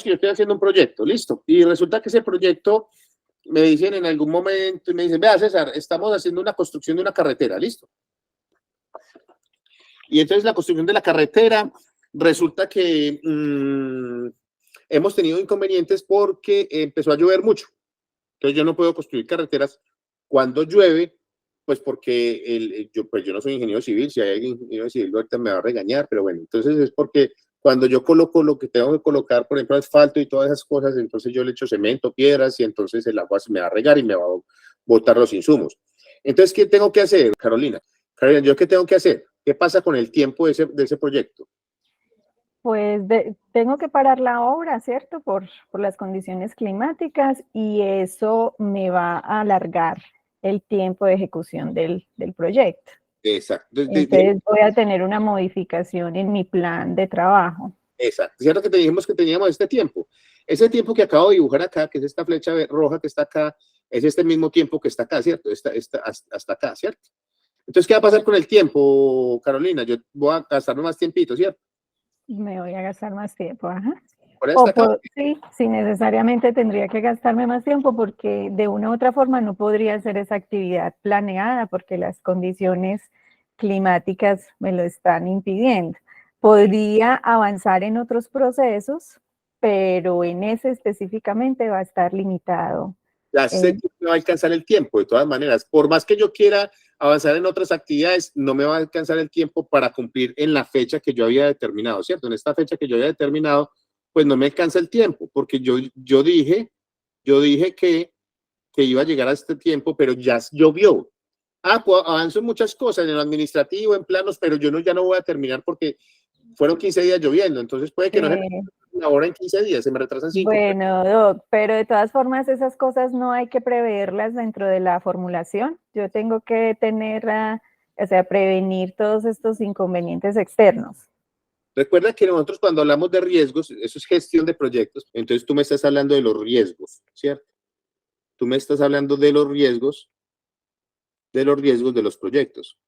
que yo estoy haciendo un proyecto, listo, y resulta que ese proyecto me dicen en algún momento, y me dicen, vea César, estamos haciendo una construcción de una carretera, listo. Y entonces la construcción de la carretera resulta que hemos tenido inconvenientes porque empezó a llover mucho. Entonces yo no puedo construir carreteras cuando llueve, pues porque yo no soy ingeniero civil, si hay alguien ingeniero civil ahorita me va a regañar, pero bueno, entonces es porque cuando yo coloco lo que tengo que colocar, por ejemplo, asfalto y todas esas cosas, entonces yo le echo cemento, piedras y entonces el agua se me va a regar y me va a botar los insumos. Entonces, ¿qué tengo que hacer, Carolina? Carolina, ¿yo qué tengo que hacer? ¿Qué pasa con el tiempo de ese proyecto? Pues tengo que parar la obra, ¿cierto? Por las condiciones climáticas y eso me va a alargar el tiempo de ejecución del proyecto. Exacto. Entonces voy a tener una modificación en mi plan de trabajo. Exacto. Cierto que te dijimos que teníamos este tiempo. Ese tiempo que acabo de dibujar acá, que es esta flecha roja que está acá, es este mismo tiempo que está acá, ¿cierto? Hasta acá, ¿cierto? Entonces, ¿qué va a pasar con el tiempo, Carolina? Yo voy a gastarme más tiempito, ¿cierto? Me voy a gastar más tiempo, ajá. Por ahí hasta acá. Sí, necesariamente tendría que gastarme más tiempo porque de una u otra forma no podría hacer esa actividad planeada porque las condiciones climáticas me lo están impidiendo. Podría avanzar en otros procesos, pero en ese específicamente va a estar limitado. Ya sé que no va a alcanzar el tiempo, de todas maneras. Por más que yo quiera avanzar en otras actividades, no me va a alcanzar el tiempo para cumplir en la fecha que yo había determinado, ¿cierto? En esta fecha que yo había determinado, pues no me alcanza el tiempo, porque yo dije que iba a llegar a este tiempo, pero ya llovió. Pues avanzo en muchas cosas, en lo administrativo, en planos, pero yo ya no voy a terminar porque fueron 15 días lloviendo, entonces puede que no se me la hora en 15 días, se me retrasan 5. Bueno, Doc, pero de todas formas esas cosas no hay que preverlas dentro de la formulación. Yo tengo que tener, o sea, prevenir todos estos inconvenientes externos. Recuerda que nosotros cuando hablamos de riesgos, eso es gestión de proyectos, entonces tú me estás hablando de los riesgos, ¿cierto? Tú me estás hablando de los riesgos de los proyectos,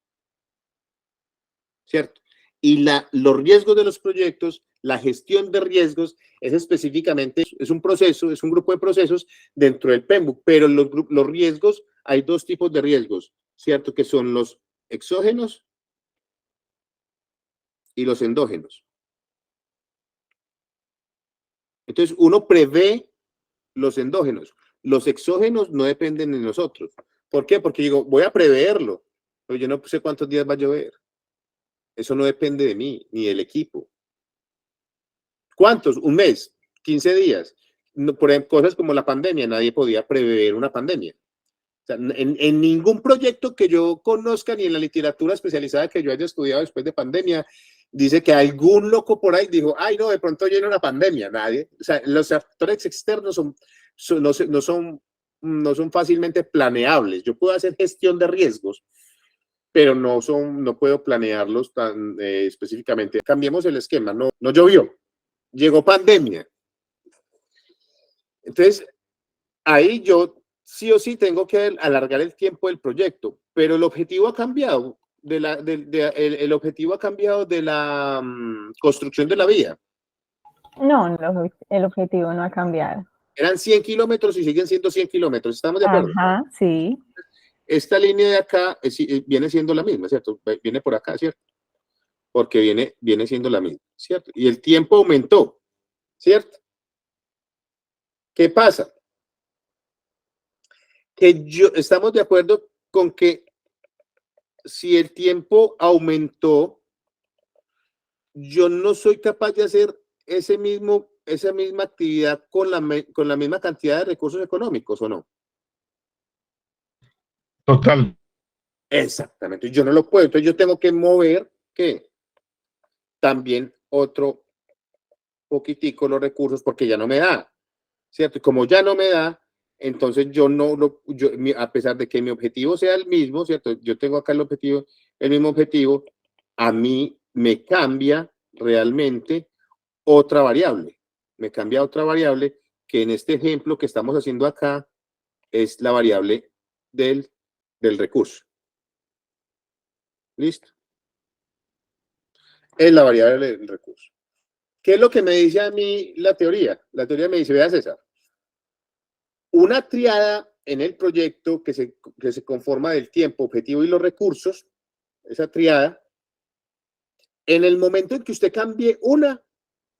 ¿cierto? Y los riesgos de los proyectos, la gestión de riesgos, es específicamente, es un proceso, es un grupo de procesos dentro del PMBOK, pero los riesgos, hay dos tipos de riesgos, ¿cierto? Que son los exógenos y los endógenos. Entonces, uno prevé los endógenos. Los exógenos no dependen de nosotros. ¿Por qué? Porque digo, voy a preverlo, pero yo no sé cuántos días va a llover. Eso no depende de mí, ni del equipo. ¿Cuántos? Un mes, 15 días. Por ejemplo, cosas como la pandemia, nadie podía prever una pandemia. O sea, en ningún proyecto que yo conozca, ni en la literatura especializada que yo haya estudiado después de pandemia, dice que algún loco por ahí dijo, ay, no, de pronto viene una pandemia. Nadie. O sea, los factores externos no son fácilmente planeables. Yo puedo hacer gestión de riesgos, pero no puedo planearlos tan específicamente. Cambiemos el esquema, no llovió, llegó pandemia. Entonces, ahí yo sí o sí tengo que alargar el tiempo del proyecto, pero el objetivo ha cambiado, el objetivo ha cambiado de la construcción de la vía. No, el objetivo no ha cambiado. Eran 100 kilómetros y siguen siendo 100 kilómetros, ¿estamos de acuerdo? Ajá, sí. Esta línea de acá viene siendo la misma, ¿cierto? Viene por acá, ¿cierto? Porque viene siendo la misma, ¿cierto? Y el tiempo aumentó, ¿cierto? ¿Qué pasa? Que estamos de acuerdo con que si el tiempo aumentó, yo no soy capaz de hacer esa misma actividad con la misma cantidad de recursos económicos, ¿o no? Total. Exactamente, yo no lo puedo, entonces yo tengo que mover, ¿qué? También otro poquitico los recursos porque ya no me da, ¿cierto? Y como ya no me da, entonces a pesar de que mi objetivo sea el mismo, ¿cierto? Yo tengo acá el mismo objetivo, a mí me cambia realmente otra variable. Me cambia otra variable que en este ejemplo que estamos haciendo acá es la variable del recurso. ¿Listo? Es la variable del recurso. ¿Qué es lo que me dice a mí la teoría? La teoría me dice, vea César, una triada en el proyecto que se conforma del tiempo, objetivo y los recursos, esa triada, en el momento en que usted cambie una,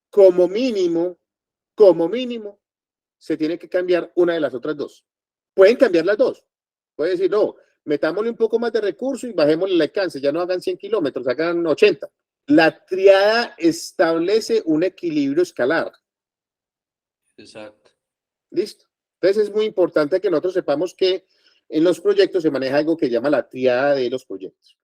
como mínimo, se tiene que cambiar una de las otras dos. Pueden cambiar las dos. Puede decir, no, metámosle un poco más de recursos y bajémosle el alcance, ya no hagan 100 kilómetros, hagan 80. La triada establece un equilibrio escalar. Exacto. ¿Listo? Entonces es muy importante que nosotros sepamos que en los proyectos se maneja algo que se llama la triada de los proyectos.